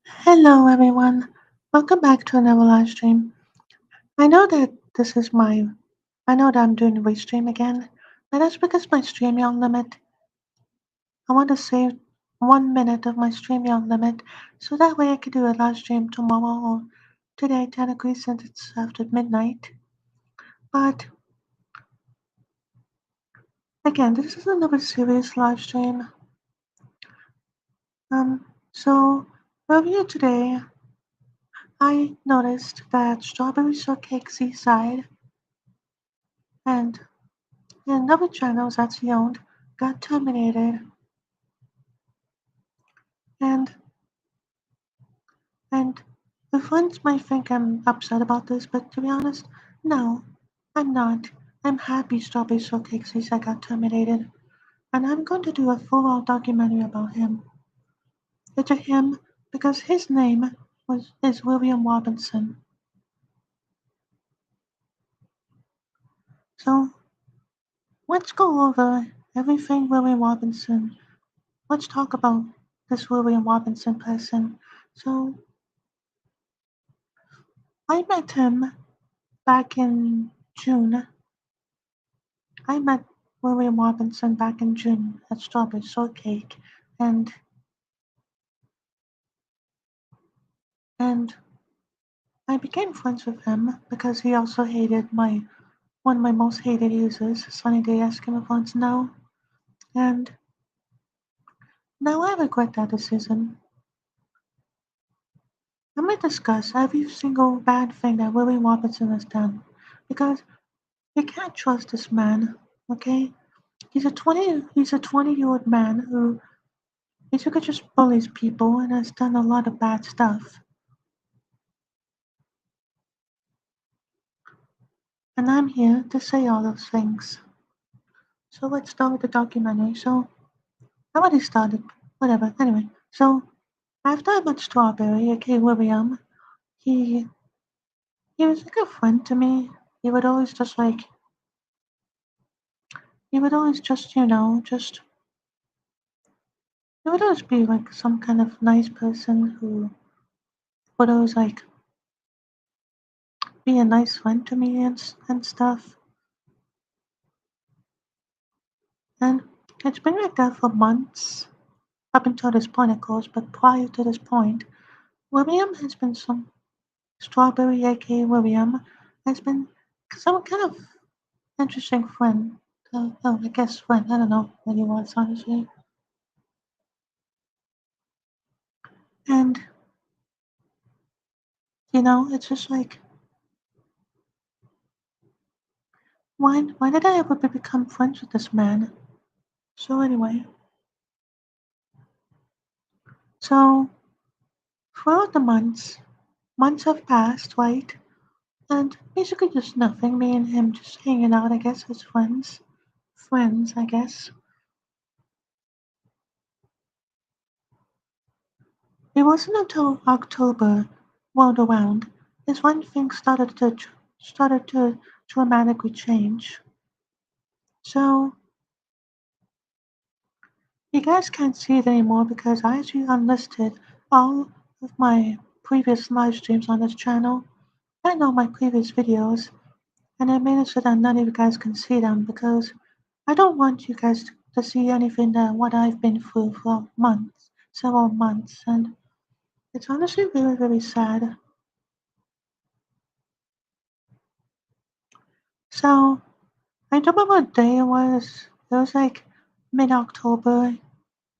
Hello everyone, welcome back to another live stream. I know that I know that I'm doing a restream again, but that's because my StreamYard limit, I want to save 1 minute of my StreamYard limit so that way I could do a live stream tomorrow or today technically since it's after midnight. But again, this is another serious live stream. So earlier today, I noticed that StrawberryShortcakeZSide and another channel that he owned got terminated, and and the friends might think I'm upset about this, but to be honest, no, I'm not. I'm happy Strawberry Shortcake says I got terminated, and I'm going to do a full-on documentary about him. It's a him because his name is William Robinson. So let's go over everything William Robinson. Let's talk about this William Robinson person. So I met him back in June. I met William Robinson back in June at Strawberry Shortcake, and and I became friends with him because he also hated my one of my most hated users, Sunny Day Eskimo Fonts now, and now I regret that decision. I'm gonna discuss every single bad thing that William Robinson has done because you can't trust this man, okay? He's a 20-year-old man who basically just bullies people and has done a lot of bad stuff. And I'm here to say all those things. So let's start with the documentary. So I already started, whatever. Anyway, so after I met Strawberry, aka William, he he was like a friend to me. He would always just like he would always just he would always be like some kind of nice person who would always like be a nice friend to me and stuff. And it's been like that for months up until this point, of course. But prior to this point, William has been some Strawberry, aka William, has been some kind of interesting friend. Oh, I guess friend. I don't know what he was, honestly. And, it's just like, why did I ever become friends with this man? So, anyway, so throughout the months have passed, right? And basically just nothing. Me and him just hanging out, I guess, as friends. Friends, I guess. It wasn't until October rolled around is when things started to dramatically change. So you guys can't see it anymore because I actually unlisted all of my previous live streams on this channel and all my previous videos, and I made it so that none of you guys can see them because I don't want you guys to see anything that what I've been through for months, several months, and it's honestly really, really sad. So I don't remember what day it was. It was like mid-October.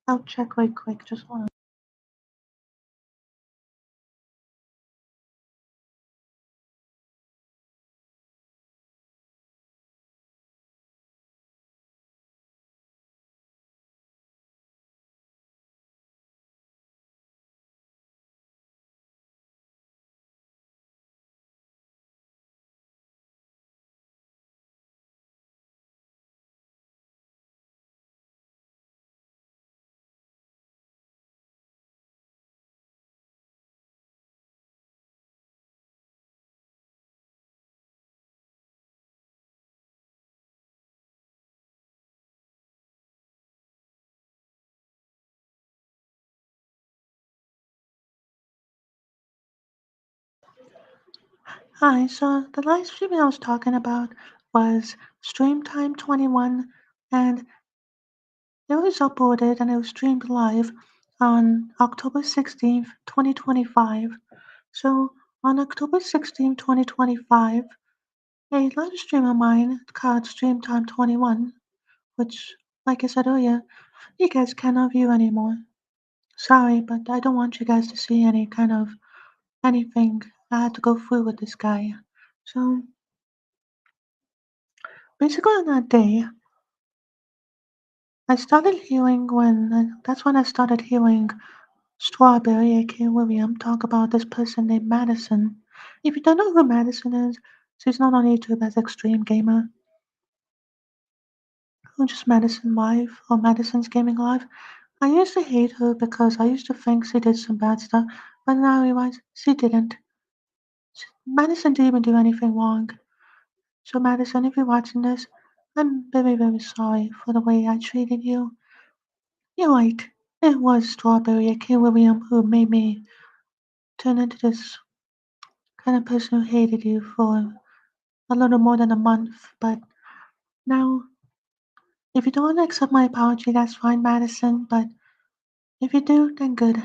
I'll check right quick. Just hold on. Hi, so the live stream I was talking about was Stream Time 21, and it was uploaded and it was streamed live on October 16th, 2025. So on October 16th, 2025, a live stream of mine called Stream Time 21, which, like I said earlier, you guys cannot view anymore. Sorry, but I don't want you guys to see any kind of anything I had to go through with this guy. So basically on that day, I started hearing that's when I started hearing Strawberry, aka William, talk about this person named Madison. If you don't know who Madison is, she's not on YouTube as Extreme Gamer, or just Madison Live, or Madison's Gaming Live. I used to hate her because I used to think she did some bad stuff, but now I realize she didn't. Madison didn't even do anything wrong. So Madison, if you're watching this, I'm very, very sorry for the way I treated you. You're right. It was Strawberry, aka William, who made me turn into this kind of person who hated you for a little more than a month. But now, if you don't want to accept my apology, that's fine, Madison. But if you do, then good.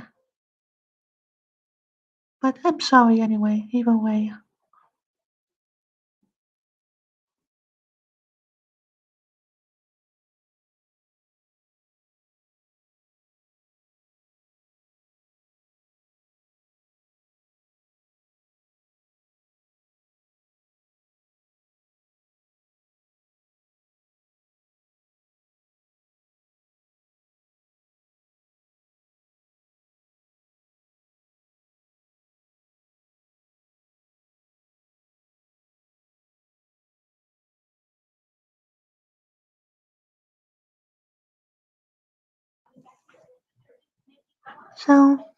But I'm sorry anyway, either way. So,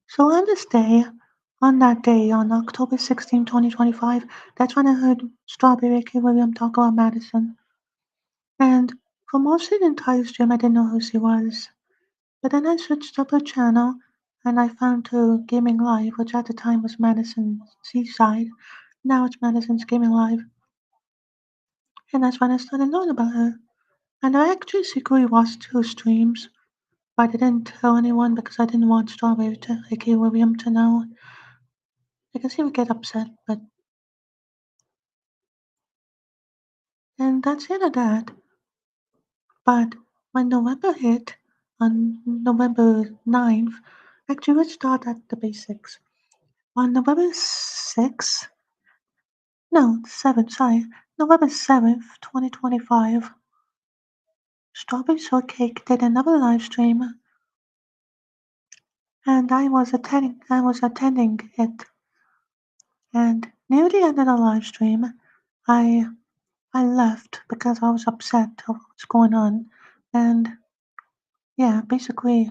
so on that day, on October 16, 2025, that's when I heard Strawberry, aka William, talk about Madison. And for most of the entire stream, I didn't know who she was. But then I switched up her channel and I found her gaming live, which at the time was Madison Seaside. Now it's Madison's Gaming Live. And that's when I started knowing about her. And I actually secretly watched her streams, but I didn't tell anyone because I didn't want Strawberry to, aka William, to know. Because he would get upset, but and that's the end of that. But when November hit, on November 9th, actually let's start at the basics. On November 6th, no, 7th, sorry, November 7th, 2025, Strawberry Shortcake did another live stream, and I was attending it. And near the end of the live stream, I I left because I was upset of what's going on, and yeah, basically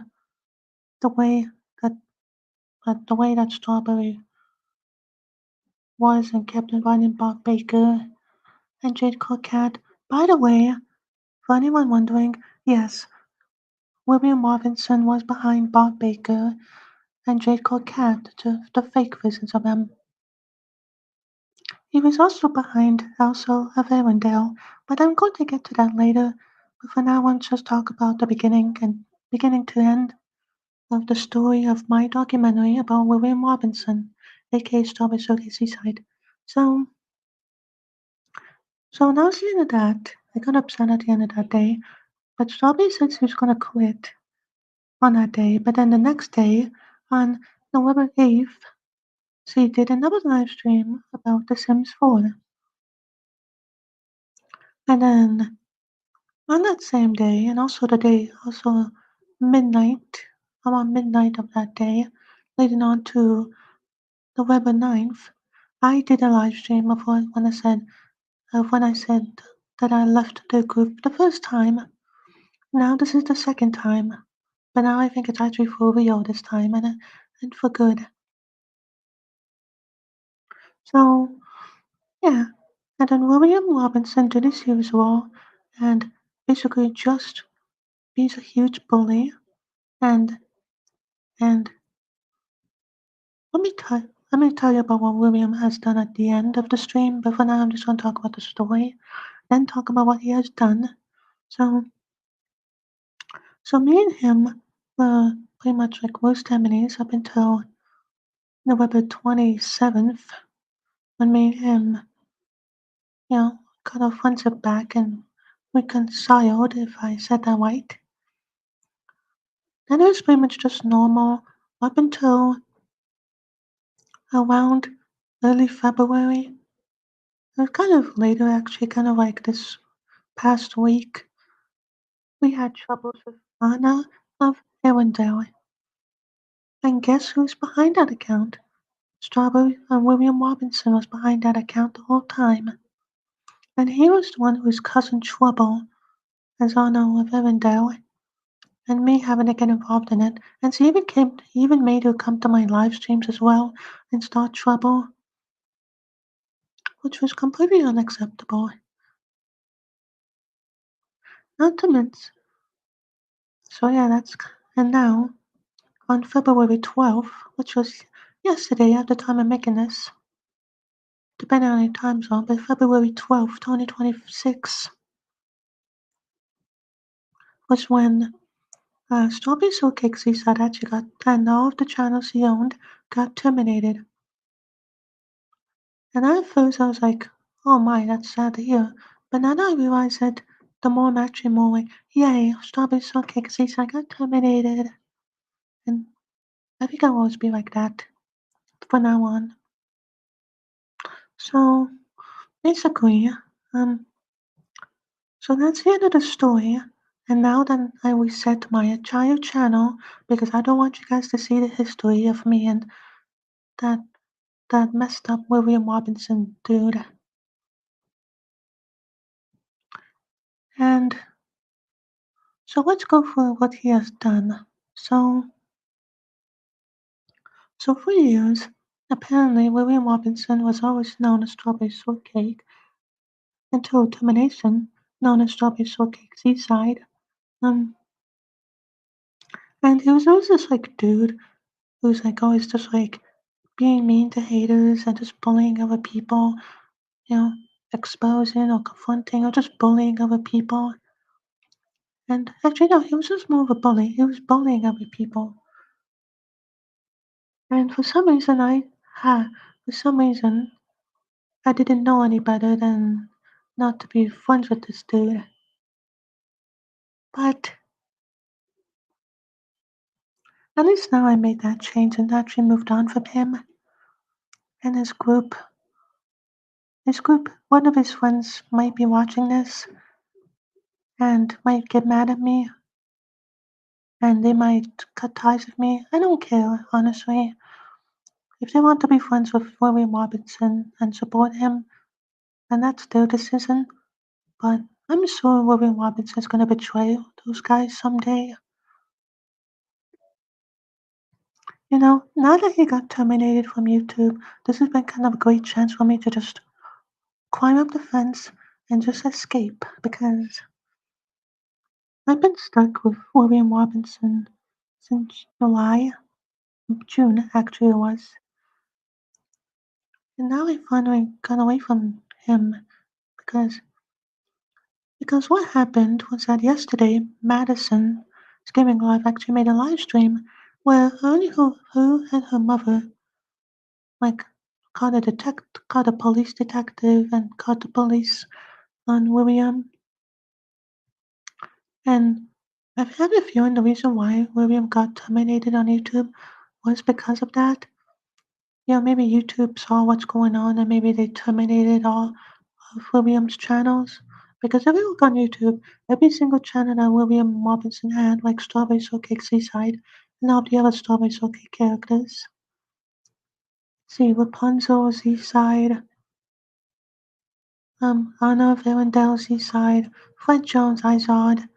the way that the way that Strawberry was and kept inviting Bob Baker and Jade Coquette. By the way, for anyone wondering, yes, William Robinson was behind Bob Baker and Jade Coquette, the fake versions of them. He was also behind Elsa of Arendelle, but I'm going to get to that later. But for now, let's just talk about the beginning to end of the story of my documentary about William Robinson, aka StrawberryShortcakeZSide. So, so now it's the end of that. I got upset at the end of that day, but Strawberry said she was going to quit on that day. But then the next day, on November 8th, she did another live stream about The Sims 4. And then on that same day, and also the day, also midnight, around midnight of that day, leading on to November 9th, I did a live stream of when I said that I left the group the first time. Now this is the second time, but now I think it's actually for real this time and for good. So yeah, and then William Robinson did his usual, and basically just being a huge bully and and let me tell. let me tell you about what William has done at the end of the stream, but for now I'm just going to talk about the story, then talk about what he has done. So, so me and him were pretty much like worst enemies up until November 27th, when me and him, got our friendship back and reconciled, if I said that right. Then it was pretty much just normal up until around early February. It was kind of later, actually, kind of like this past week. We had troubles with Anna of Arendelle. And guess who's behind that account? Strawberry and William Robinson was behind that account the whole time. And he was the one who was causing trouble as Anna of Arendelle and me having to get involved in it. And she he even made her come to my live streams as well and start trouble, which was completely unacceptable. Not to mention, so yeah, and now on February 12th, which was yesterday at the time of making this, depending on your time zone, but February 12th, 2026, was when StrawberryShortcakeZSide actually and all of the channels he owned got terminated. And at first I was like, oh my, that's sad to hear. But now that I realize that the more I'm actually more like, yay, StrawberryShortcakeZSide got terminated. And I think I'll always be like that from now on. So basically, um, so that's the end of the story. And now that I reset my entire channel because I don't want you guys to see the history of me and that that messed up William Robinson dude. And so let's go for what he has done. So for years, apparently William Robinson was always known as Strawberry Shortcake until termination, known as Strawberry Shortcake Seaside. Um, and he was always this like dude who's like always just like being mean to haters and just bullying other people, you know, exposing or confronting or just bullying other people. And actually, no, he was just more of a bully. He was bullying other people. And for some reason, for some reason, I didn't know any better than not to be friends with this dude. But at least now I made that change and actually moved on from him and his group, one of his friends might be watching this and might get mad at me and they might cut ties with me. I don't care, honestly. If they want to be friends with William Robinson and support him, then that's their decision. But I'm sure William Robinson's gonna betray those guys someday. Now that he got terminated from YouTube, this has been kind of a great chance for me to just climb up the fence and just escape because I've been stuck with William Robinson since June actually it was. And now I finally got away from him because because what happened was that yesterday Madison Gaming Live actually made a live stream where only her and her mother like called a police detective and called the police on William. And I've had a feeling the reason why William got terminated on YouTube was because of that. Maybe YouTube saw what's going on and maybe they terminated all of William's channels. Because if you look on YouTube, every single channel that William Robinson had, like Strawberry Shortcake Seaside, and all the other Strawberry Shortcake characters. See, Rapunzel Seaside, Anna of Arendelle Seaside, Fred Jones Izod,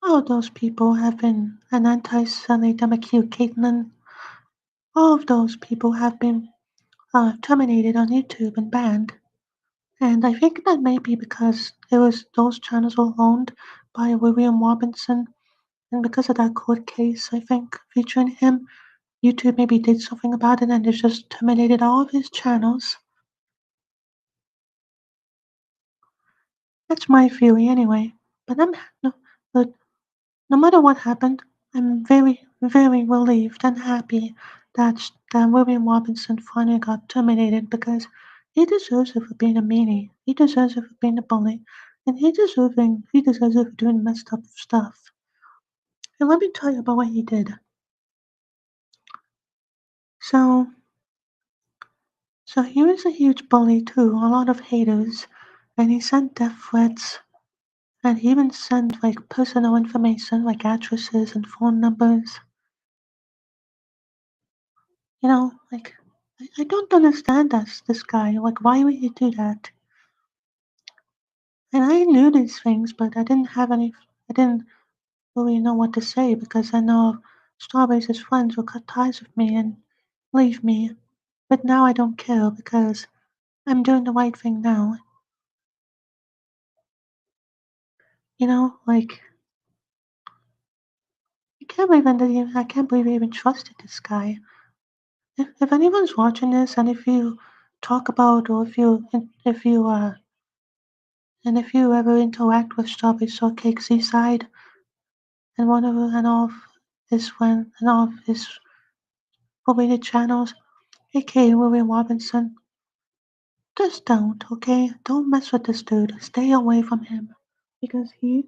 all those people have been, and anti-Sunny Democute Caitlin, all of those people have been terminated on YouTube and banned. And I think that may be because those channels were owned by William Robinson, and because of that court case, I think, featuring him, YouTube maybe did something about it and they just terminated all of his channels. That's my theory anyway. But no, but no matter what happened, I'm very, very relieved and happy that William Robinson finally got terminated because he deserves it for being a meanie. He deserves it for being a bully. And he deserves it for doing messed up stuff. And let me tell you about what he did. So so he was a huge bully too, a lot of haters, and he sent death threats, and he even sent like personal information like addresses and phone numbers. Like I don't understand this guy. Like why would he do that? And I knew these things, but I didn't really know what to say because I know Strawberry's friends will cut ties with me and leave me. But now I don't care because I'm doing the right thing now. Like I can't believe I even trusted this guy. If anyone's watching this, and if you talk about, or if you ever interact with StrawberryShortcakeZSide and one of and all of his friends and all of his related channels, aka William Robinson, just don't, okay? Don't mess with this dude. Stay away from him because he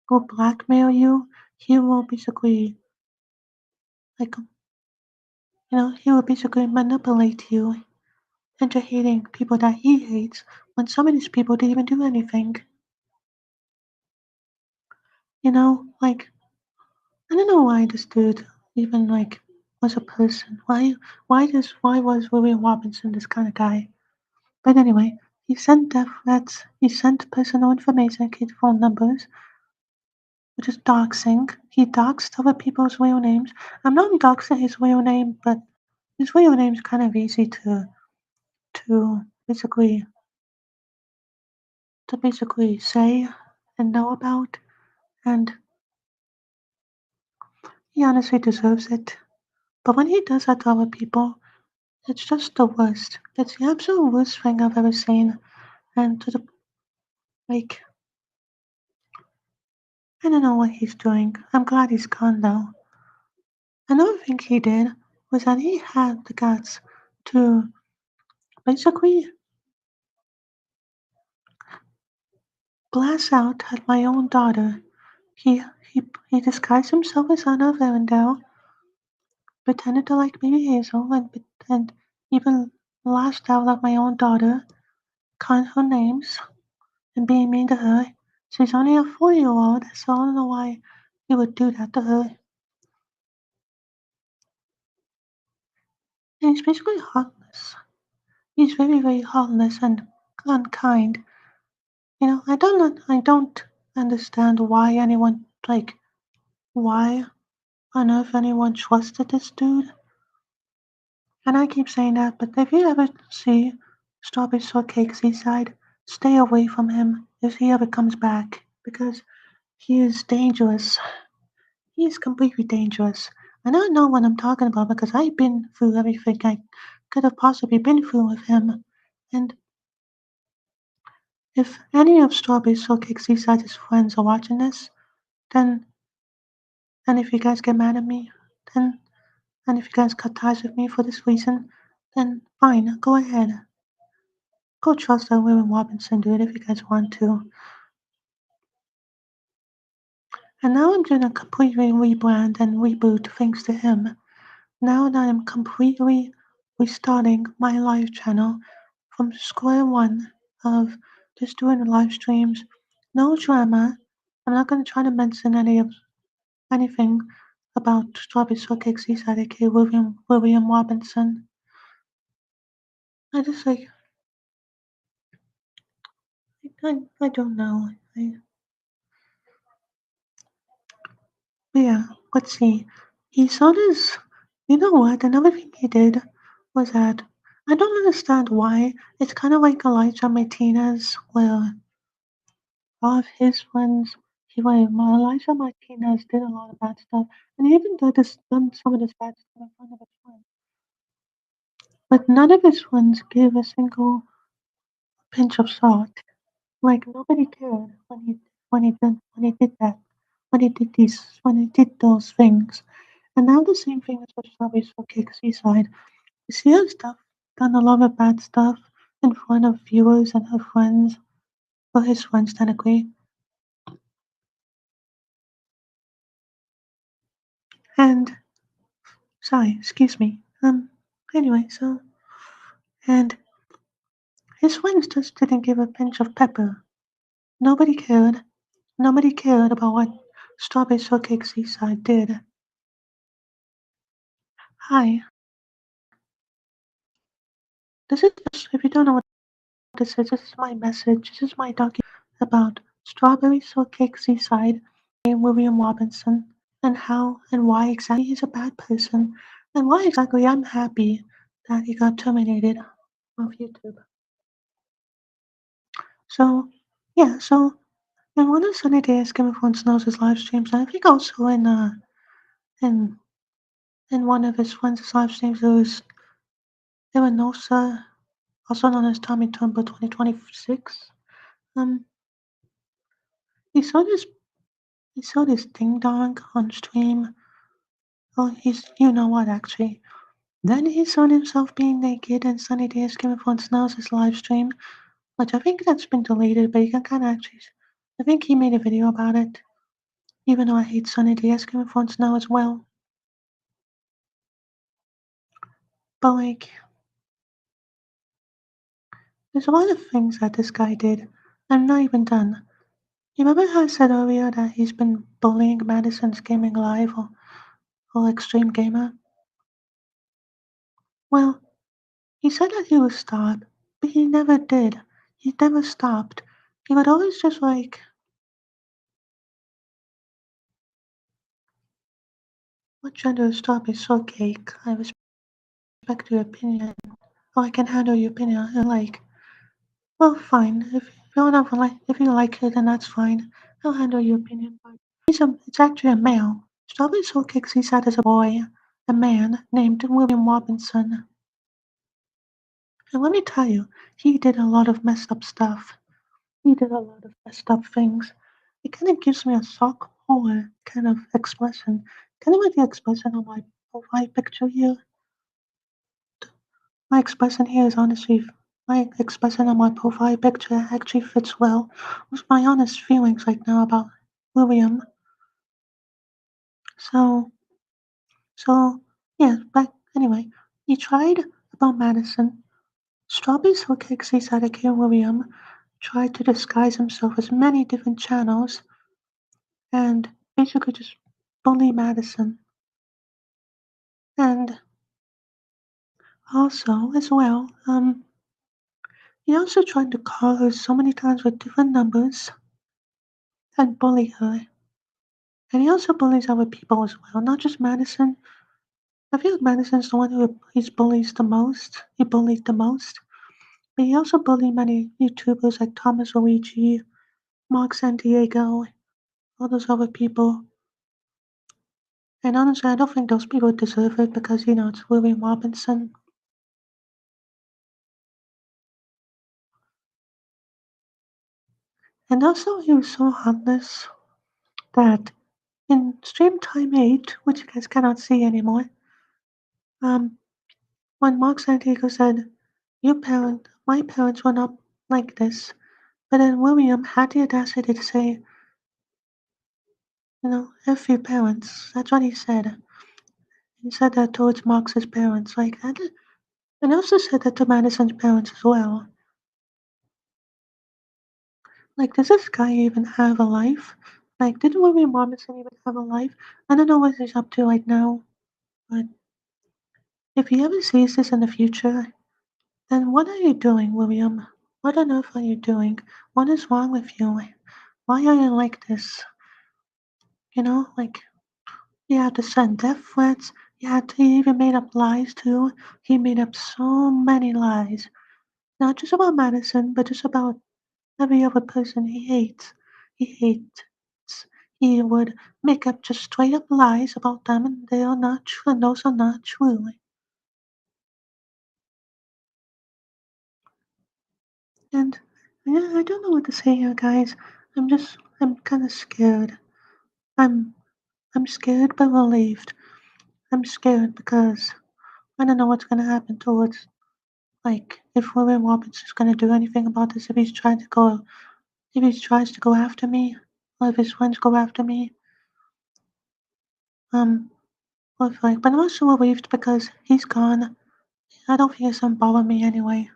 will blackmail you. He will basically like he will basically manipulate you into hating people that he hates when some of these people didn't even do anything. Like I don't know why this dude even like was a person. Why was William Robinson this kind of guy? But anyway, he sent death threats, he sent personal information, kid phone numbers, which is doxing. He doxed other people's real names. I'm not doxing his real name, but his real name's kind of easy to basically say and know about, and he honestly deserves it. But when he does that to other people, it's just the worst. It's the absolute worst thing I've ever seen. And to the like, I don't know what he's doing. I'm glad he's gone though. Another thing he did was that he had the guts to basically blast out at my own daughter. He disguised himself as Anna Arundel, pretended to like baby Hazel, and even lashed out at my own daughter, calling her names and being mean to her. She's only a 4-year-old, so I don't know why he would do that to her. And he's basically heartless. He's very, very heartless and unkind. I don't understand why on earth anyone trusted this dude. And I keep saying that, but if you ever see Strawberry Shortcake Seaside, stay away from him if he ever comes back because he is dangerous. He is completely dangerous. And I know what I'm talking about because I've been through everything I could have possibly been through with him. And if any of Strawberry Shortcake Seaside's friends are watching this, then and if you guys get mad at me, then and if you guys cut ties with me for this reason, then fine, go ahead. Go trust that William Robinson, dude, if you guys want to. And now I'm doing a completely rebrand and reboot thanks to him. Now that I'm completely restarting my live channel from square one of just doing live streams, no drama. I'm not going to try to mention anything about Strawberry Shortcake Seaside, aka William Robinson. I just I don't know. Yeah, let's see. He saw this. You know what? Another thing he did was that I don't understand why. It's kind of like Elijah Martinez, where all of his friends Elijah Martinez did a lot of bad stuff, and he even done some of this bad stuff in front of his friends. But none of his friends gave a single pinch of salt. Like nobody cared when he did those things. And now the same thing is with Strawberries for Cake Seaside. You see her stuff done a lot of bad stuff in front of viewers and her friends, or his friends technically. And sorry, excuse me. Anyway, so and his friends just didn't give a pinch of pepper. Nobody cared. Nobody cared about what Strawberry Shortcake Seaside did. Hi, this is if you don't know what this is my message. This is my document about Strawberry Shortcake Seaside and William Robinson and how and why exactly he's a bad person and why exactly I'm happy that he got terminated off YouTube. So, yeah, so in one of Sunny Days, Game of Thrones knows his live streams, and I think also in in one of his friends' live streams, there was Nosa, also known as Tommy Turnbull 2026. Um, he saw this he saw this ding dong on stream. Oh, you know what actually. Then he saw himself being naked in Sunny Days Game of Thrones knows his live stream, which I think that's been deleted, but you can kind of actually. I think he made a video about it, even though I hate Sunny Days Game of Thrones now as well. But like, there's a lot of things that this guy did. I'm not even done. You remember how I said earlier that he's been bullying Madison's Gaming Live or Extreme Gamer? Well, he said that he would stop, but he never did. He never stopped. He would always just like, what gender is strawberry shortcake? I respect your opinion. Or I can handle your opinion. And like, well, fine. If you like it, then that's fine. I'll handle your opinion. But it's actually a male. Strawberry shortcake sees that as a boy, a man named William Robinson. And let me tell you, he did a lot of messed up stuff. He did a lot of messed up things. It kind of gives me a sock horror kind of expression. Kind of like the expression on my profile picture here. My expression here is honestly, my expression on my profile picture actually fits well with my honest feelings right now about William. So, so, yeah, but anyway, he tried about Madison. Strawberry Shortcake sees that King William tried to disguise himself as many different channels and basically just bully Madison. And also, as well, he also tried to call her so many times with different numbers and bully her. And he also bullies other people as well, not just Madison. I feel like Madison's the one who he bullies the most. He bullied the most. But he also bullied many YouTubers like Thomas Luigi, Mark Santiago, all those other people. And honestly, I don't think those people deserve it because, it's William Robinson. And also, he was so heartless that in Stream Time 8, which you guys cannot see anymore, um, when Mark Santiago said, my parents were not like this, but then William had the audacity to say, F your parents. That's what he said. He said that towards Mark's parents, like that, and also said that to Madison's parents as well. Like, does this guy even have a life? Like, did William Robinson even have a life? I don't know what he's up to right now, but if he ever sees this in the future, then what are you doing, William? What on earth are you doing? What is wrong with you? Why are you like this? Like, he had to send death threats. He even made up lies too. He made up so many lies. Not just about Madison, but just about every other person he hates. He hates. he would make up just straight up lies about them, and they are not true, and those are not true. And yeah, I don't know what to say here, guys. I'm kind of scared. I'm, I'm scared but relieved. I'm scared because I don't know what's gonna happen towards, like, if William Robinson's gonna do anything about this, if he tries to go after me, or if his friends go after me. Um, or if, like, but I'm also relieved because he's gone. I don't think it's gonna bother me anyway.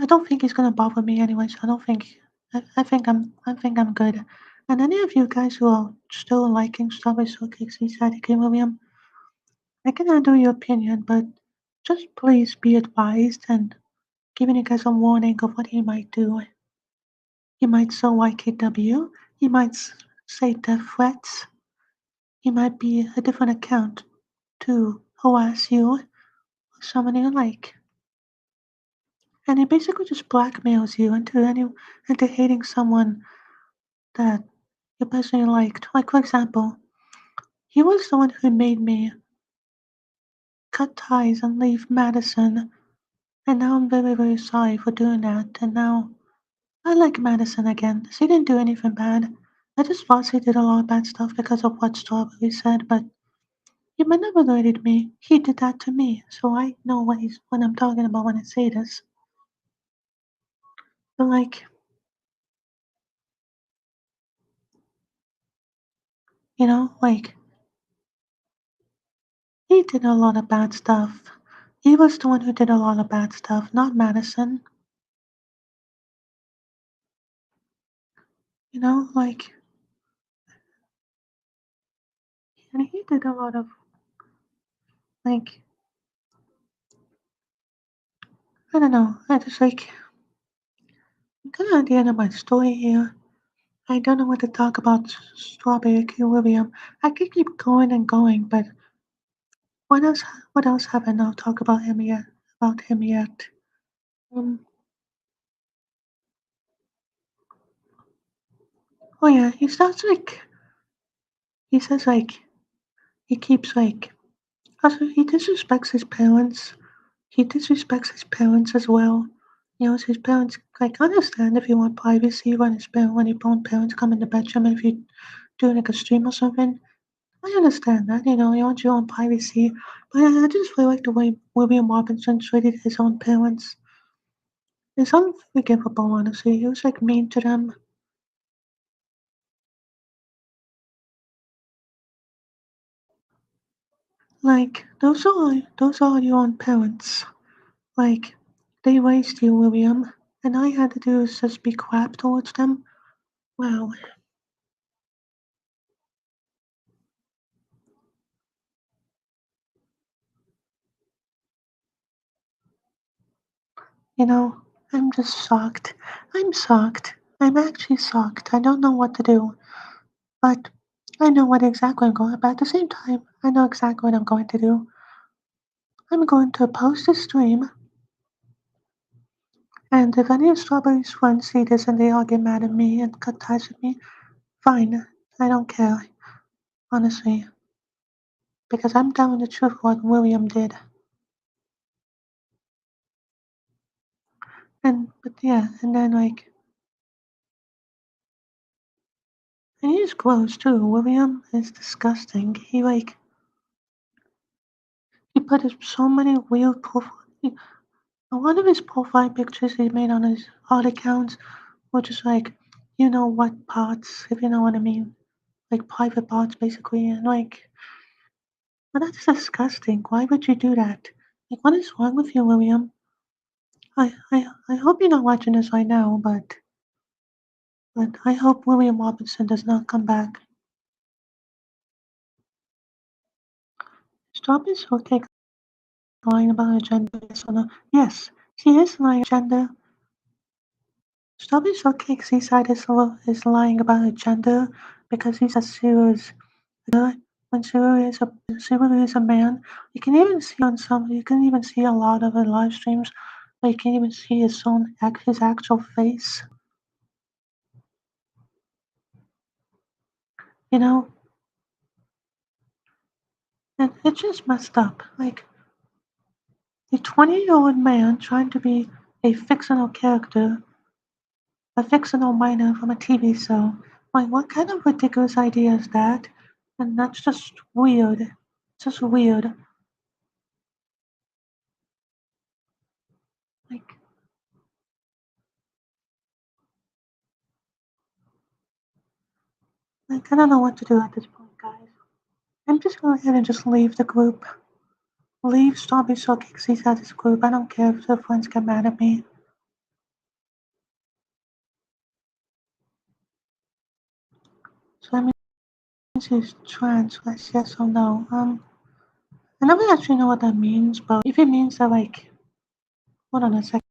I don't think he's gonna bother me anyway, so I don't think. I think I'm good. And any of you guys who are still liking Strawberry Shortcake Seaside King William, I can handle your opinion, but just please be advised and giving you guys a warning of what he might do. He might sell YKW. He might say death threats. He might be a different account to harass you or someone you like. And he basically just blackmails you into hating someone that you personally liked. Like, for example, he was the one who made me cut ties and leave Madison, and now I'm very, very sorry for doing that. And now I like Madison again. She didn't do anything bad. I just thought she did a lot of bad stuff because of what Strawberry said, but he manipulated me. He did that to me, so I know what I'm talking about when I say this. But like, like he did a lot of bad stuff. He was the one who did a lot of bad stuff, not Madison. Like, and he did a lot of, like, I don't know. I just like, I'm kind of at the end of my story here. I don't know what to talk about Strawberry King William. I could keep going and going, but what else? What else have I not talked about him yet? About him yet? Um. Oh yeah, he says like he keeps like also he disrespects his parents. He disrespects his parents as well. His parents like understand if you want privacy when your own parents come in the bedroom and if you do like a stream or something. I understand that, you want your own privacy. But I just feel like the way William Robinson treated his own parents is unforgivable, honestly. He was like mean to them. Like those are your own parents. Like they raised you, William, and all you had to do is just be crap towards them. Wow. You know, I'm just shocked. I'm shocked. I'm actually shocked. I don't know what to do. But I know what exactly I'm going but at the same time, I know exactly what I'm going to do. I'm going to post a stream, and if any of Strawberry's friends see this and they all get mad at me and cut ties with me, fine. I don't care, honestly, because I'm telling the truth what William did. But yeah, and then like, and he's gross too. William is disgusting. He put so many weird profile. One of his profile pictures he made on his odd accounts were just like, what parts, if you know what I mean, like private parts basically, and like, well, that's disgusting. Why would you do that? Like, what is wrong with you, William? I hope you're not watching this right now, but I hope William Robinson does not come back. Stop his okay lying about her gender, yes or no? Yes, she is lying about her gender. Strawberry Shortcake Seaside is lying about her gender because he says she was a girl when she really is a man. You can even see a lot of her live streams where you can even see his actual face. You know, and it's just messed up. Like a 20-year-old man trying to be a fictional character, a fictional minor from a TV show. Like, what kind of ridiculous idea is that? And that's just weird. It's just weird. Like, I don't know what to do at this point, guys. I'm just going ahead and just leave the group. Leave StrawberryShortcakeZSide out of this group. I don't care if their friends get mad at me. So let me choose trans, yes or no. I never actually know what that means, but if it means that, like, hold on a second.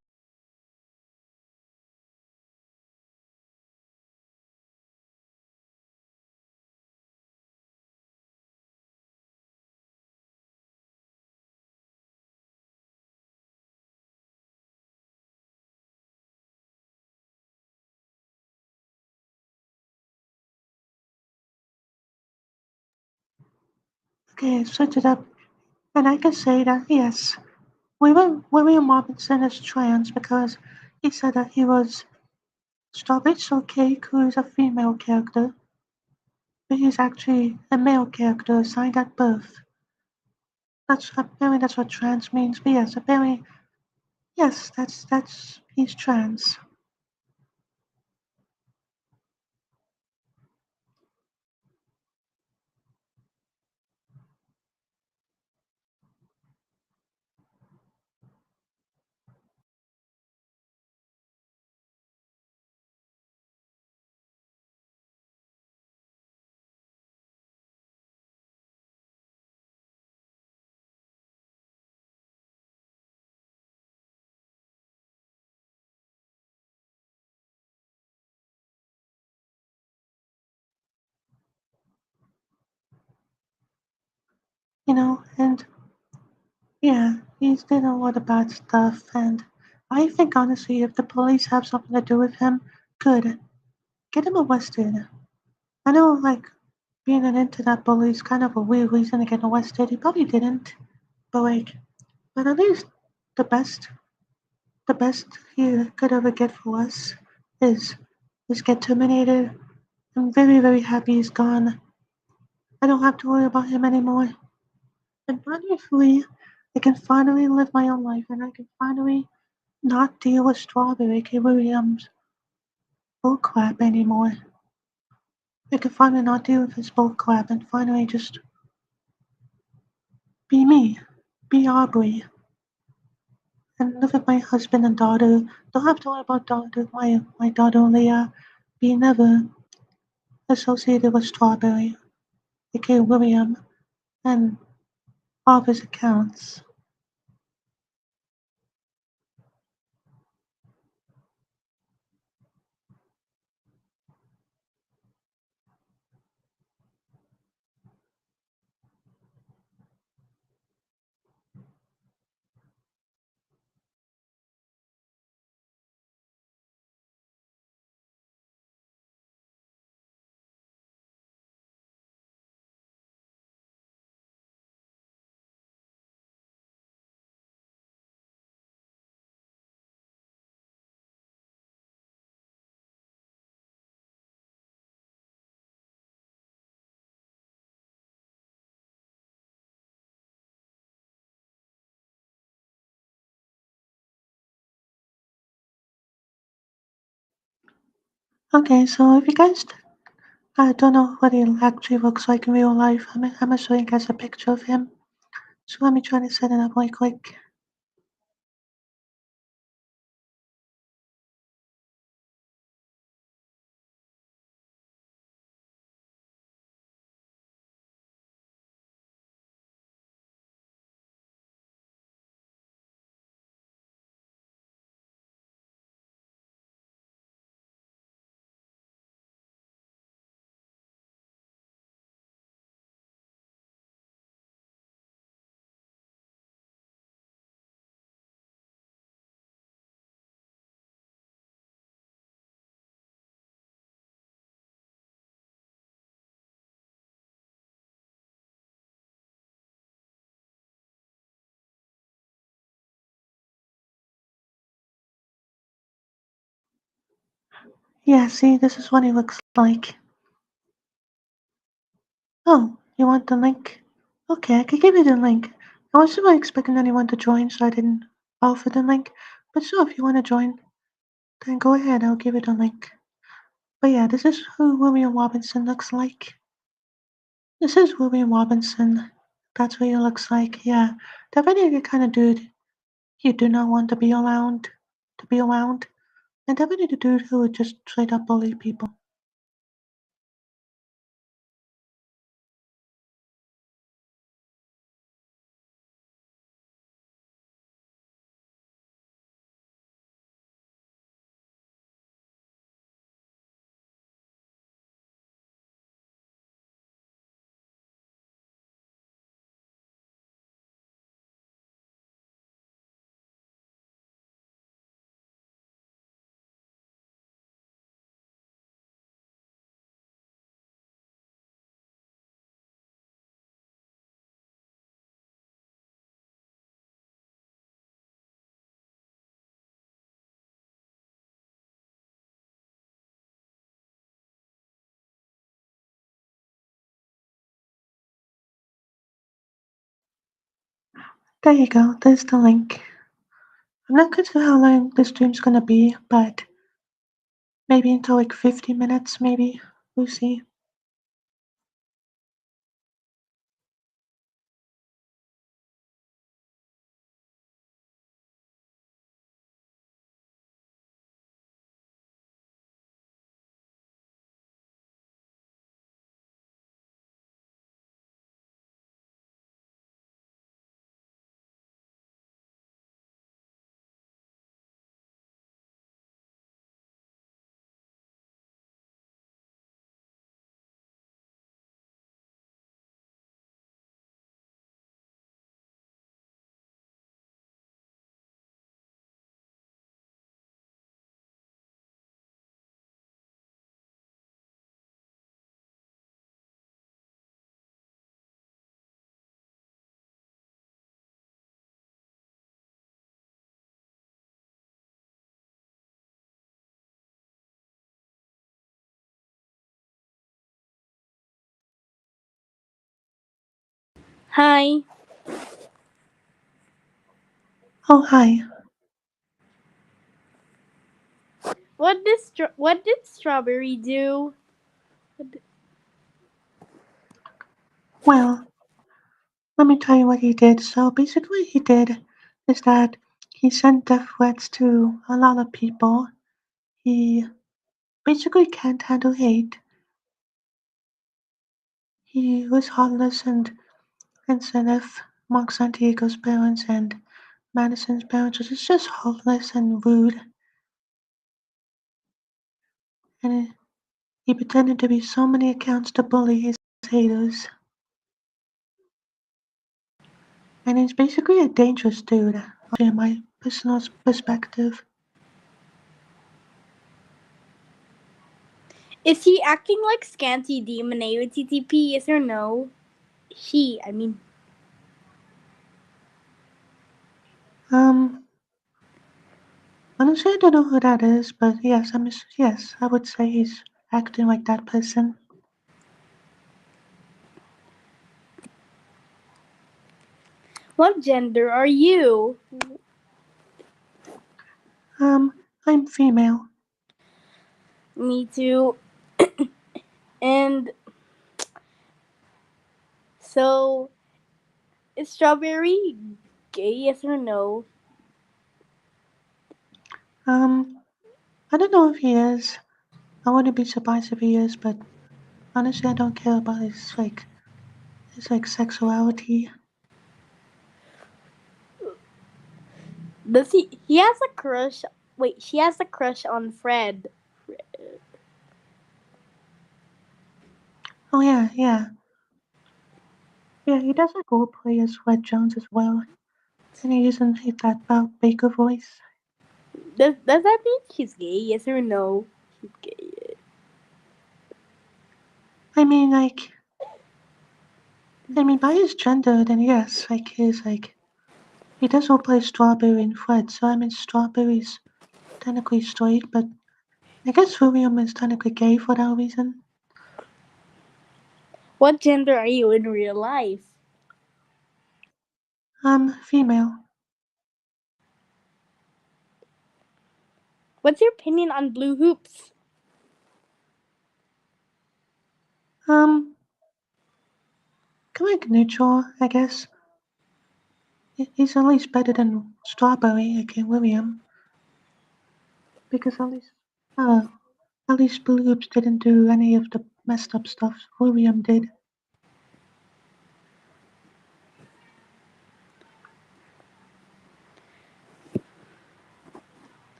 Okay, switch it up. And I can say that, yes, William Robinson is trans because he said that he was Strawberry Shortcake, who is a female character, but he's actually a male character assigned at birth. Apparently that's what trans means. But yes, apparently yes, that's he's trans. And yeah, he's did a lot of bad stuff, and I think honestly, if the police have something to do with him, good, get him arrested. I know, like, being an internet bully is kind of a weird reason to get arrested. He probably didn't, but like, but at least the best, the best he could ever get for us is is get terminated. I'm very, very happy he's gone. I don't have to worry about him anymore. And finally, I can finally live my own life, and I can finally not deal with Strawberry K. Williams bullcrap anymore. I can finally not deal with his bullcrap and finally just be me, be Aubrey, and live with my husband and daughter. Don't have to worry about my daughter Leah being never associated with Strawberry, aka William, and all of his accounts. Okay, so if you guys don't know what he actually looks like in real life, I'm gonna show you guys a picture of him. So let me try to set it up right quick. Yeah, see, this is what he looks like. Oh, you want the link? Okay, I could give you the link. I wasn't really expecting anyone to join, so I didn't offer the link. But sure, if you want to join, then go ahead, I'll give you the link. But yeah, this is who William Robinson looks like. This is William Robinson. That's what he looks like, yeah. Definitely the kind of dude you do not want to be around. And definitely the dude who would just straight up bully people. There you go, there's the link. I'm not quite sure how long this stream's gonna be, but maybe until like 50 minutes, maybe. We'll see. Hi. Oh, hi. What did Strawberry do? Well, let me tell you what he did. So basically, what he did is that he sent death threats to a lot of people. He basically can't handle hate. He was heartless and insensitive. Mark Santiago's parents and Madison's parents was just heartless and rude. And he pretended to be so many accounts to bully his haters. And he's basically a dangerous dude, in my personal perspective. Is he acting like Scanty Demon A with TTP? Yes or no? I mean. Um, Honestly, I don't know who that is, but yes, I would say he's acting like that person. What gender are you? I'm female. Me too. And so, is Strawberry gay? Yes or no? I don't know if he is. I wouldn't be surprised if he is, but honestly, I don't care about his sexuality. Does he? He has a crush. Wait, she has a crush on Fred. Oh yeah. He does like role play as Fred Jones as well, and he uses that Bob Baker voice. Does that mean he's gay? Yes or no? He's gay. I mean, like, by his gender, then yes, he does role play Strawberry and Fred. So I mean, Strawberry's technically straight, but I guess William is technically gay for that reason. What gender are you in real life? Female. What's your opinion on blue hoops? Um, kind of neutral, I guess. He's at least better than Strawberry, aka William, because uh, at least Blue Hoops didn't do any of the messed up stuff William did.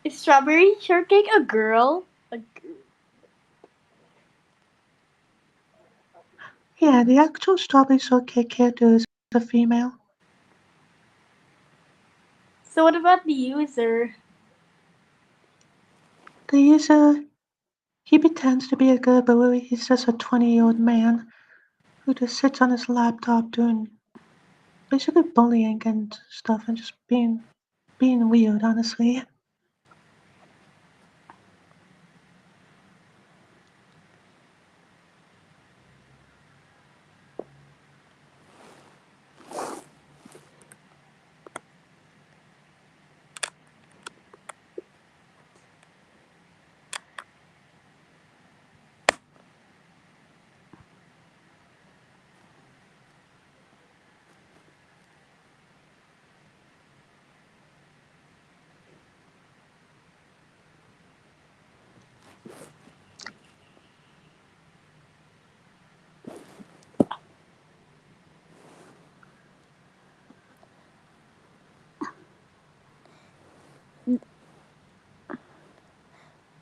Is Strawberry Shortcake a girl? Yeah, the actual Strawberry Shortcake character is a female. So what about the user? The user, he pretends to be a girl, but really he's just a 20-year-old man who just sits on his laptop doing basically bullying and stuff and just being weird, honestly.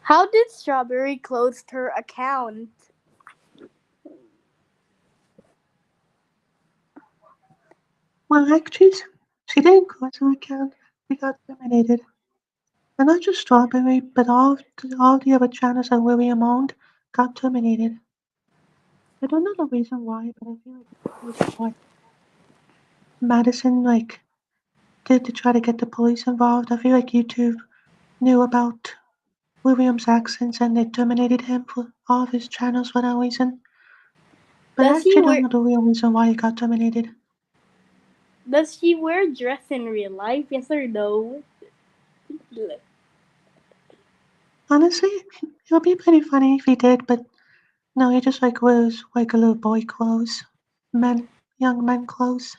How did Strawberry close her account? Well, actually, she didn't close her account. She got terminated. And not just Strawberry, but all the other channels that William owned got terminated. I don't know the reason why, but I feel like it's because of what Madison did to try to get the police involved. I feel like YouTube knew about William's actions and they terminated him for all of his channels for that reason. But I Does he actually don't wear know the real reason why he got terminated. Does she wear a dress in real life? Yes or no? Honestly, it would be pretty funny if he did, but no, he just wears regular boy clothes, men, young men clothes.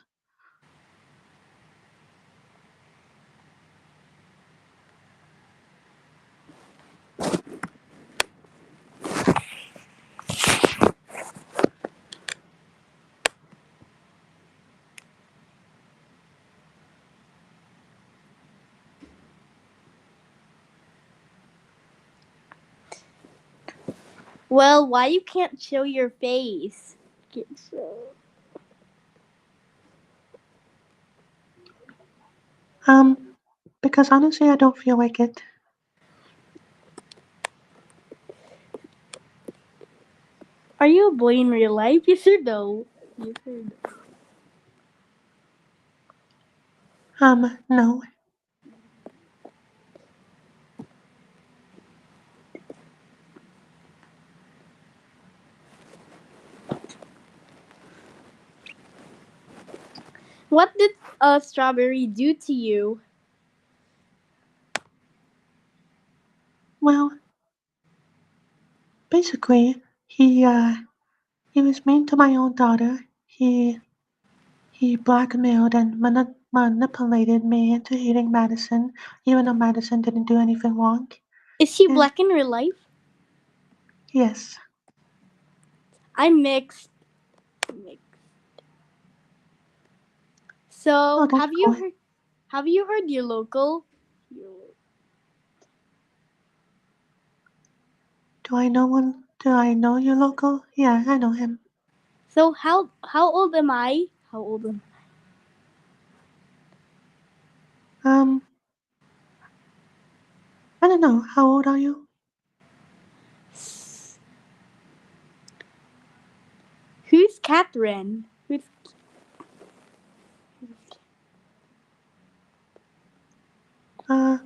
Well, why you can't show your face? Can't show. Because honestly, I don't feel like it. Are you a boy in real life? Yes or no? Yes or no? No. What did Strawberry do to you? Well, basically, he was mean to my own daughter. He blackmailed and manipulated me into hating Madison, even though Madison didn't do anything wrong. Is she And black in real life? yes, I'm mixed. Mixed. oh, So that's cool. have you heard your local? Do I know your local? Yeah, I know him. So how old am I? How old am Um, I don't know. How old are you? Who's Catherine? Who's Uh,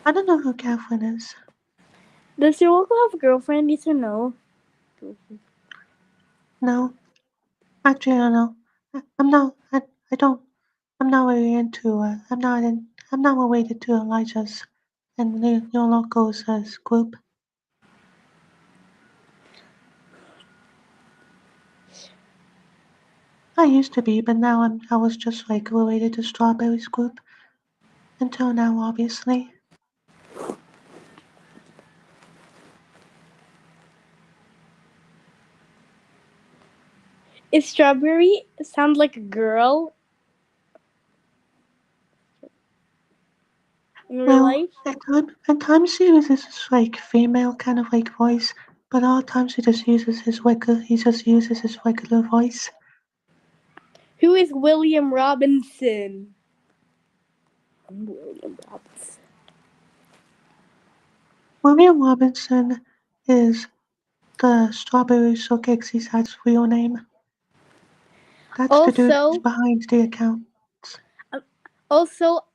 I don't know who Catherine is. Does your uncle have a girlfriend? Yes or no? No, actually, I don't know. I'm not. I don't. I'm not really into. I'm not in. I'm not related to Elijah's and your local's group. I used to be, but now I was just like related to Strawberry's group until now, obviously. Is Strawberry sound like a girl in real Well, life? at times he uses his like female kind of like voice, but other times he just uses his regular voice. Who is William Robinson? William Robinson. William Robinson is the StrawberryShortcakeZSide's real name. That's the dude who's Also, behind the account.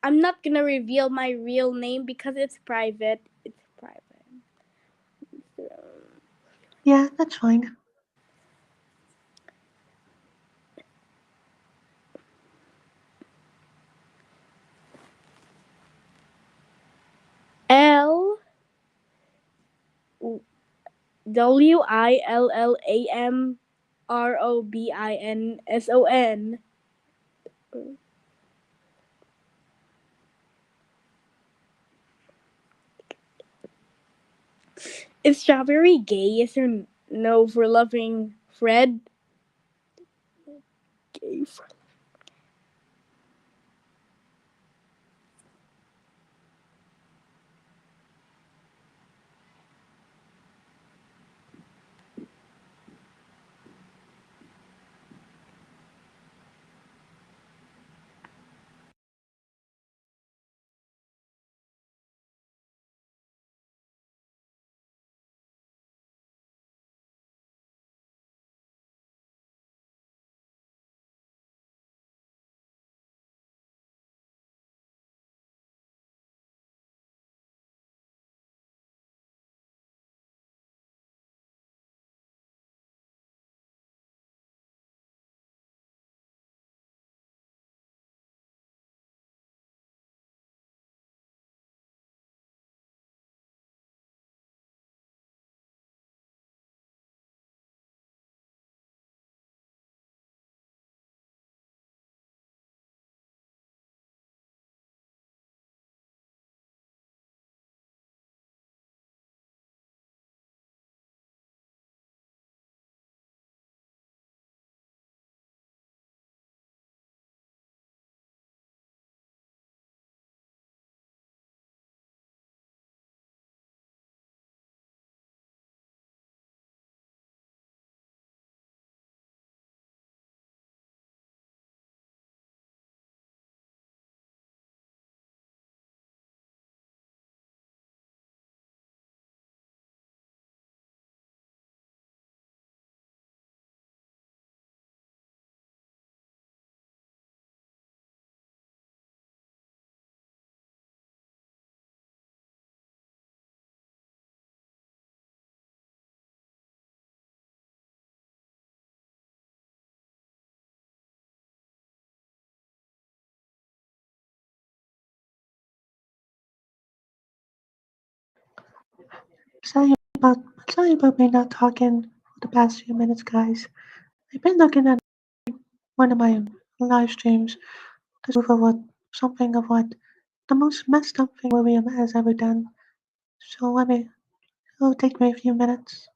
I'm not gonna reveal my real name because it's private. It's private. Yeah, that's fine. L WILLAMROBINSON. Is Strawberry gay? Yes or no for loving Fred? Gay for Sorry about me not talking for the past few minutes, guys. I've been looking at one of my live streams to prove of what something of what the most messed up thing William has ever done. So it'll take me a few minutes.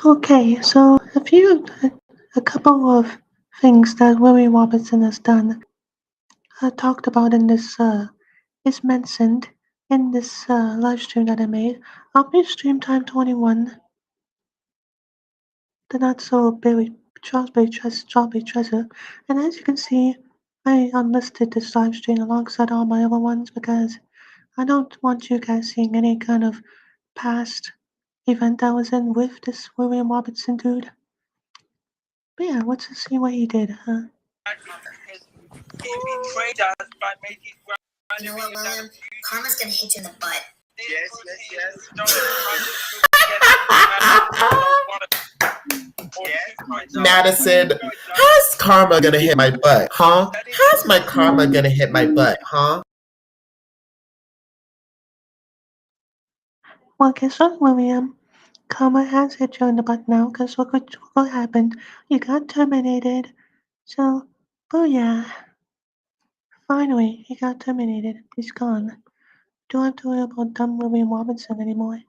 Okay, so a couple of things that Willie Robertson has done, talked about in this, is mentioned in this live stream that I made. Aubrey Stream Time 21, the not so berry strawberry treasure. And as you can see, I unlisted this live stream alongside all my other ones because I don't want you guys seeing any kind of past event I was in with this William Robertson dude. But yeah, let's just see what he did, huh? You know what, William? Karma's gonna hit you in the butt. Madison, how's karma gonna hit my butt, huh? How's my karma gonna hit my butt, huh? Well, guess what, William? Karma has hit you in the butt now, because what happened? You got terminated. So, booyah. Finally, he got terminated. He's gone. Don't have to worry about dumb William Robinson anymore.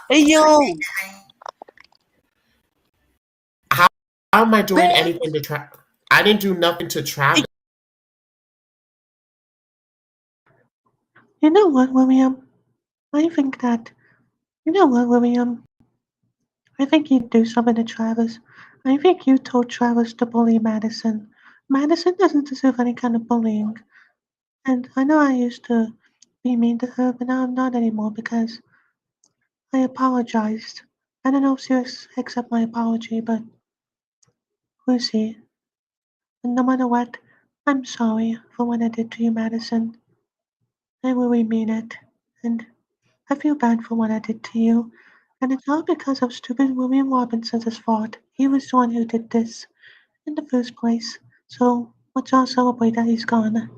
Hey yo! How am I doing anything to try? I didn't do nothing to Travis. You know what, William? I think that. You know what, William? I think you do something to Travis. I think you told Travis to bully Madison. Madison doesn't deserve any kind of bullying. And I know I used to be mean to her, but now I'm not anymore because I apologized. I don't know if she'll accept my apology, but we'll see. And no matter what, I'm sorry for what I did to you, Madison. I really mean it. And I feel bad for what I did to you. And it's all because of stupid William Robinson's fault. He was the one who did this in the first place. So let's all celebrate that he's gone.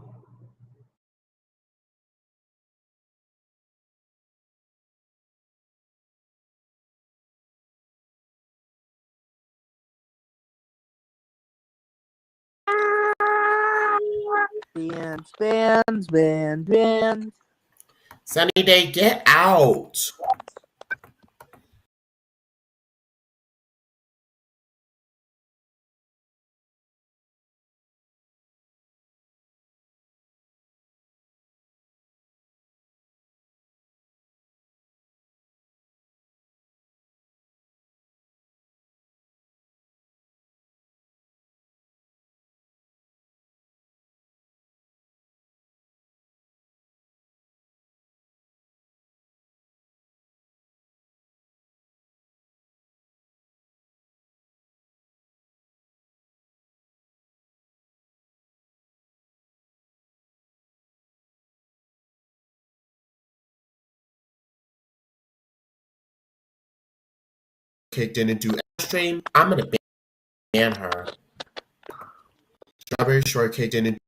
Bands. Sunny Day, get out. Cake didn't do stream. I'm gonna ban her. Strawberry Shortcake didn't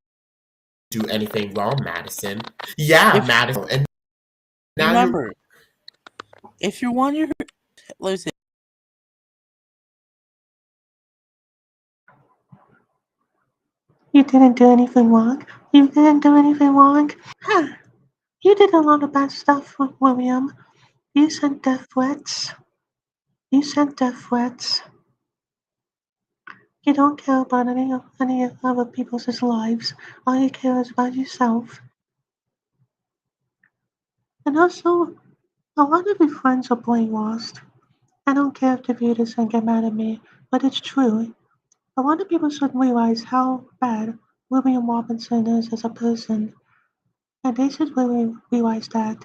do anything wrong, Madison. Yeah, Madison. And now Remember, if you want your listen, You didn't do anything wrong. You didn't do anything wrong. Huh. You did a lot of bad stuff, William. You sent death threats. You sent death threats. You don't care about any of other people's lives. All you care is about yourself. And also, a lot of your friends are brainwashed. I don't care if the viewers and get mad at me, but it's true. A lot of people should realize how bad William Robinson is as a person, and they should really realize that.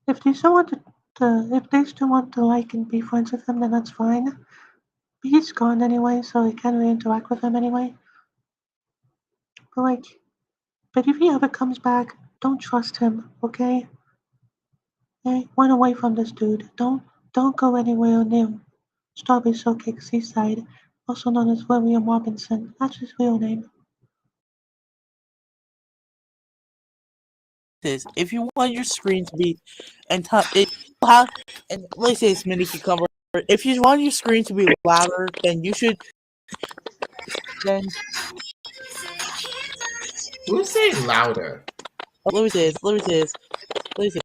If they still want if they still want to like and be friends with him, then that's fine. But he's gone anyway, so you can't really interact with him anyway. But like, but if he ever comes back, don't trust him, okay? Hey, run away from this dude. Don't go anywhere near StrawberryShortcakeZSide, also known as William Robinson. That's his real name. This if you want your screen to be and and let's say it's mini cucumber. If you want your screen to be louder, then you should then Who's saying louder? let me say this. Let me say this. Let me say.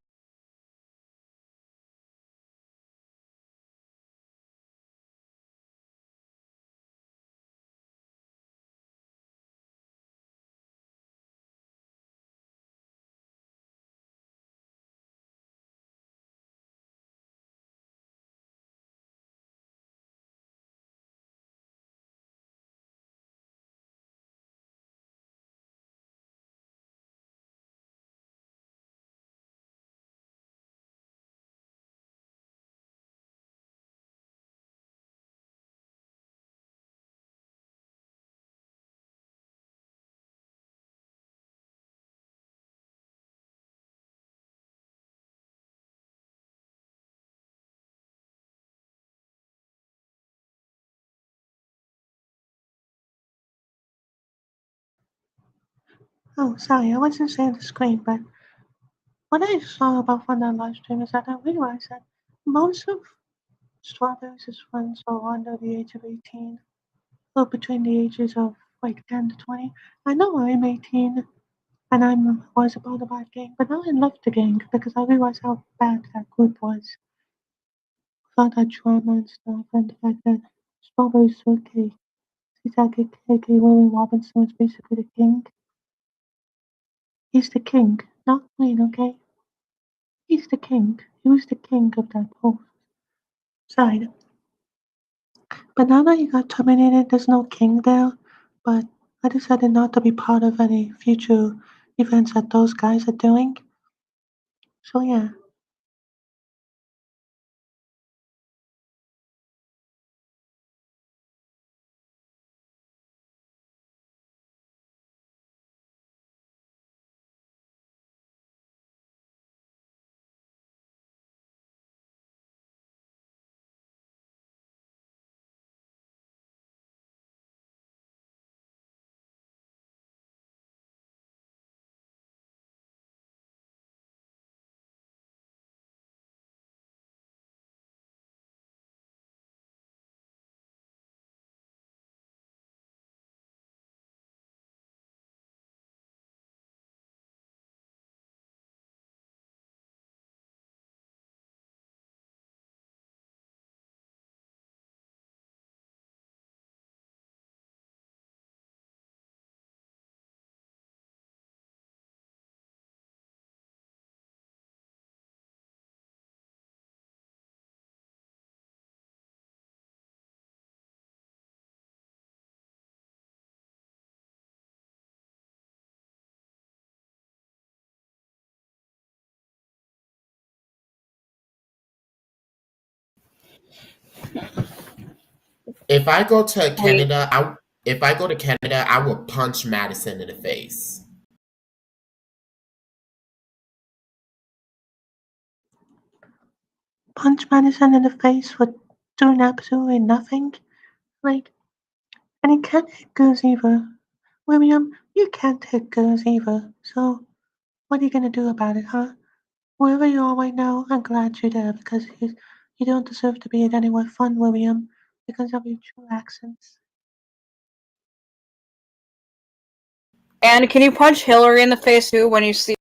Oh, sorry, I wasn't saying the screen, but what I saw about from that live stream is that I realized that most of Strawberry's friends are under the age of 18, or between the ages of like 10 to 20. I know I'm 18 and I was a part of that gang, but now I left the gang because I realized how bad that group was. All that drama and stuff, and the fact that Strawberry Shortcake, aka Willie Robinson, was basically the king. He's the king, not Queen, okay? He's the king. He was the king of that whole side. But now that he got terminated, there's no king there. But I decided not to be part of any future events that those guys are doing. So yeah. If I go to Wait, Canada, if I go to Canada, I will punch Madison in the face. Punch Madison in the face for doing absolutely nothing. Like, and he can't hit girls either. William, you can't hit girls either. So what are you gonna do about it, huh? Wherever you are right now, I'm glad you're there because you don't deserve to be at anywhere fun, William, because of your true accents. And can you punch Hillary in the face too when you see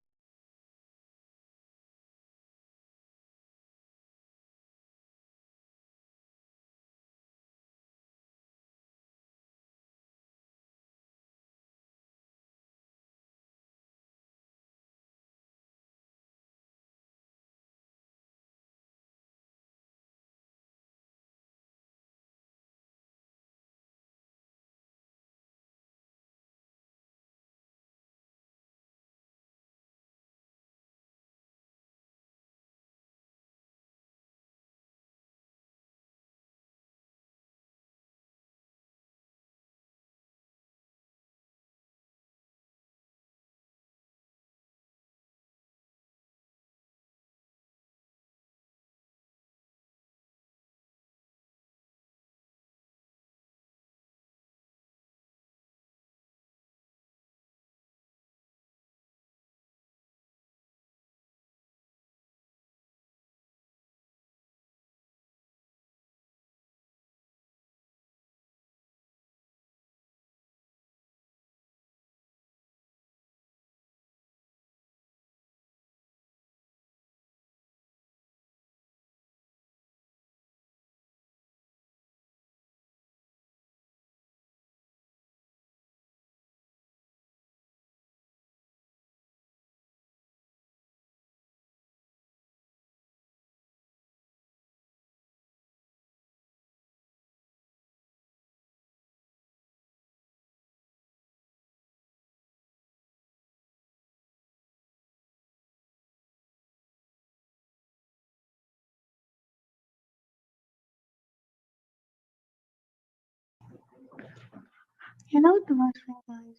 You know what the worst thing, guys?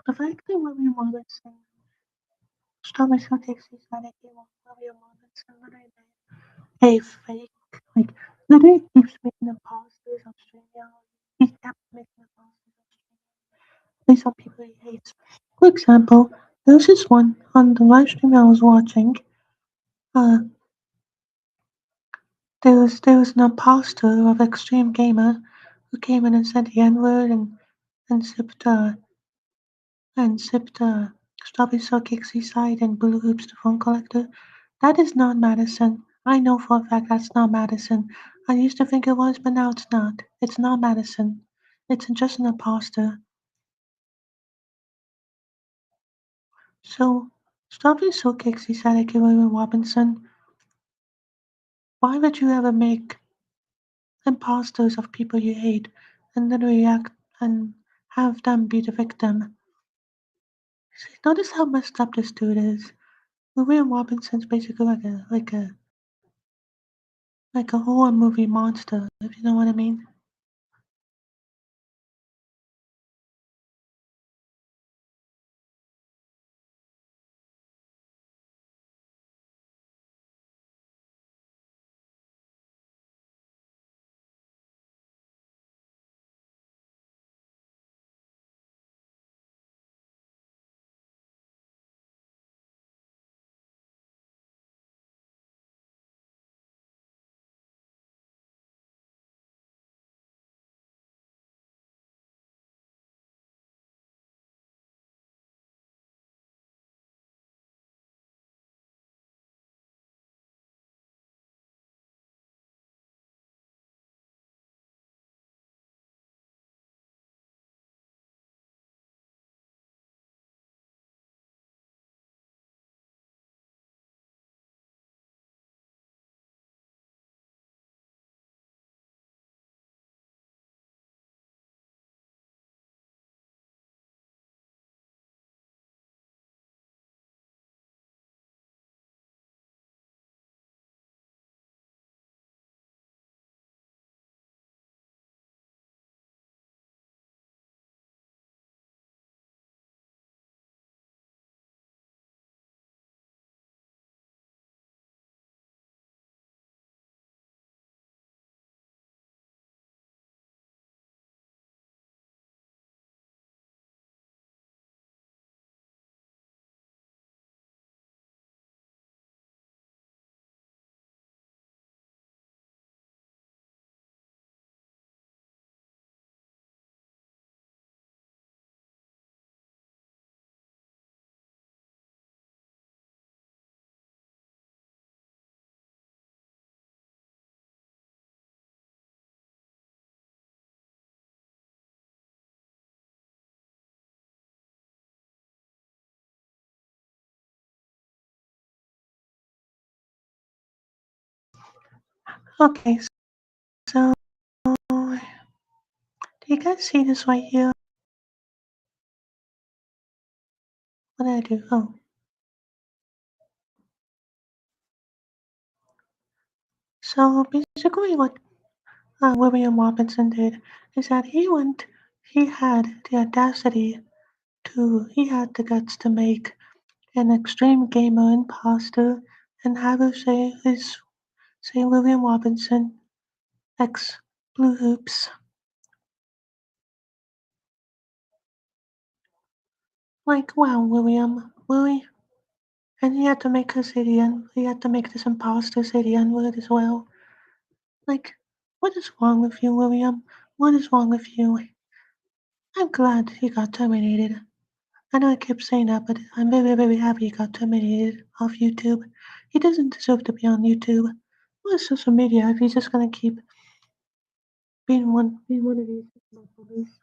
The fact that William Robertson, StrawberryShortcakeZSide, William Robertson, literally made a fake, like, literally keeps making imposters on Australia. He kept making imposters on Australia based on people he hates. For example, there was this one on the live stream I was watching. Uh, there was an imposter of Extreme Gamer who came in and said the N word and sipped Strawberry Shortcake Seaside and Blue Hoops the phone collector. That is not Madison. I know for a fact that's not Madison. I used to think it was, but now it's not. It's not Madison. It's just an imposter. So, Strawberry Shortcake Seaside and William Robinson, why would you ever make imposters of people you hate and then react and have them be the victim? Notice how messed up this dude is. William Robinson's basically like a horror movie monster, if you know what I mean. Okay, so do you guys see this right here? What did I do? Oh. So basically what William Robinson did is that he had the audacity he had the guts to make an extreme gamer imposter and have her say William Robinson, ex Blue Hoops. Like, wow, William, really? And he had to make her say he had to make this imposter say the N word as well. Like, what is wrong with you, William? What is wrong with you? I'm glad he got terminated. I know I kept saying that, but I'm very, very happy he got terminated off YouTube. He doesn't deserve to be on YouTube or social media if he's just gonna keep being one of these bullies.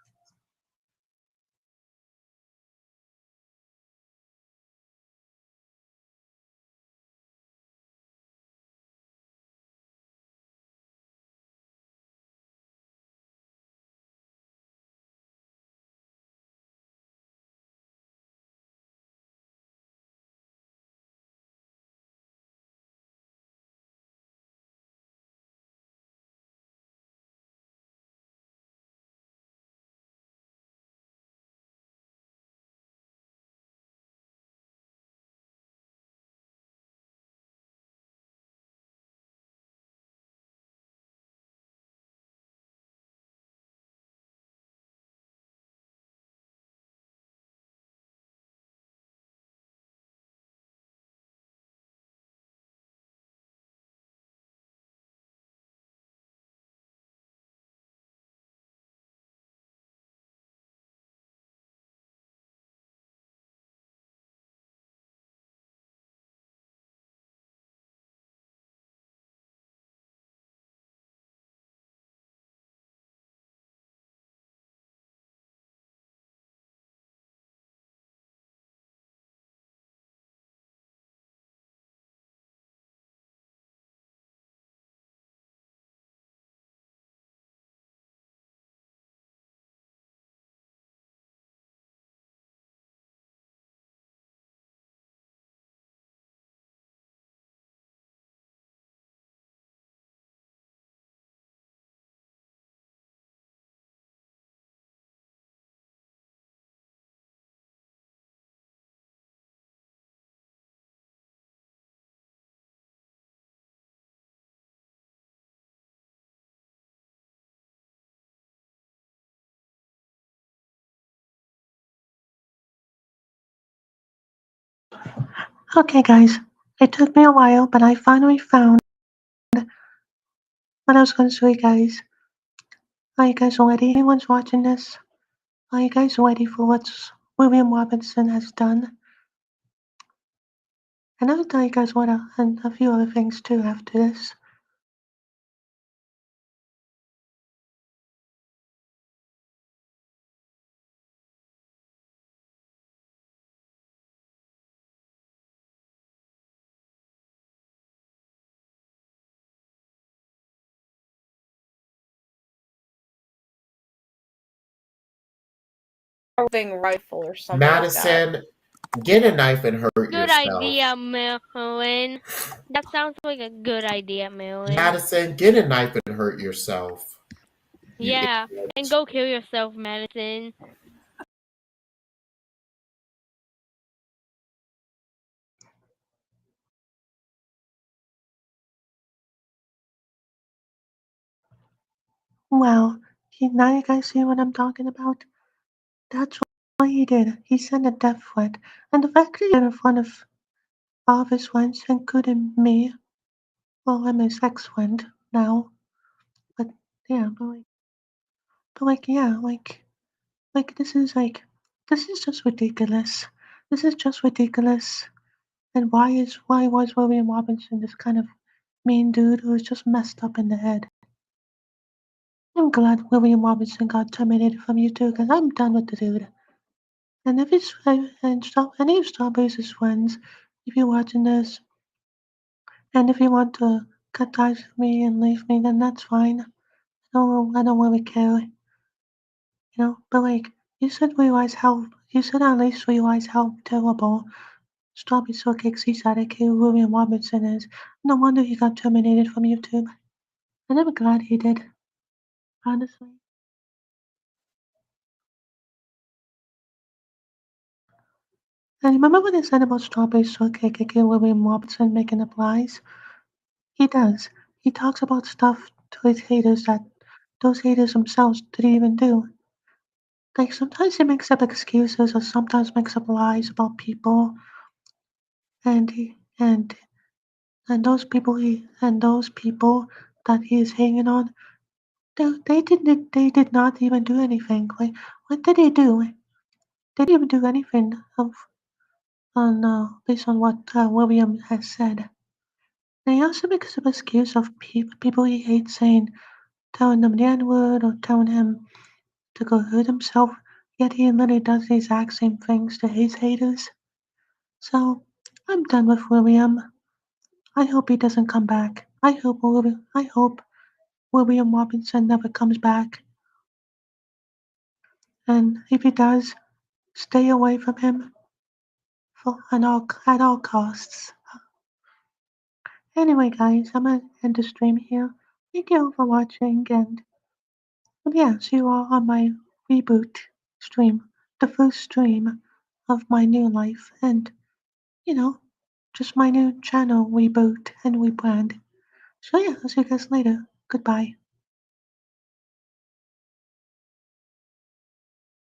Okay, guys, it took me a while, but I finally found what I was going to show you guys. Are you guys ready? Anyone's watching this? Are you guys ready for what William Robinson has done? And I'll tell you guys what and a few other things too after this. Rifle or something Madison, get a knife and hurt Good yourself. idea, Melon. That sounds like a good idea, Melon. Madison, get a knife and hurt yourself. Yeah, and go kill yourself, Madison. Wow, now you guys see what I'm talking about? That's what he did. He sent a death threat. And the fact that he did it in front of all of his friends, including me. Well, I'm his ex-friend now. But yeah, yeah, this is just ridiculous. This is just ridiculous. And why was William Robinson this kind of mean dude who was just messed up in the head? I'm glad William Robinson got terminated from YouTube because I'm done with the dude. And if it's any of Strawberry's friends, if you're watching this, and if you want to cut ties with me and leave me, then that's fine. I don't really care. But you said at least realize how terrible StrawberryShortcakeZSide, aka William Robinson is. No wonder he got terminated from YouTube. And I'm glad he did. Honestly. And remember what I said about StrawberryShortcake, aka William Robinson making up lies? He does. He talks about stuff to his haters that those haters themselves didn't even do. Like sometimes he makes up excuses or sometimes makes up lies about people and he and those people that he is hanging on, they did not even do anything. Like what did they do? They didn't even do anything based on what William has said. And he also makes up excuse of people he hates telling them the N-word or telling him to go hurt himself, yet he literally does the exact same things to his haters. So I'm done with William. I hope he doesn't come back. I hope William Robinson never comes back. And if he does, stay away from him at all costs. Anyway, guys, I'm gonna end the stream here. Thank you all for watching, and yeah, see you all on my reboot stream, the first stream of my new life, and just my new channel reboot and rebrand. So yeah, I'll see you guys later. Goodbye.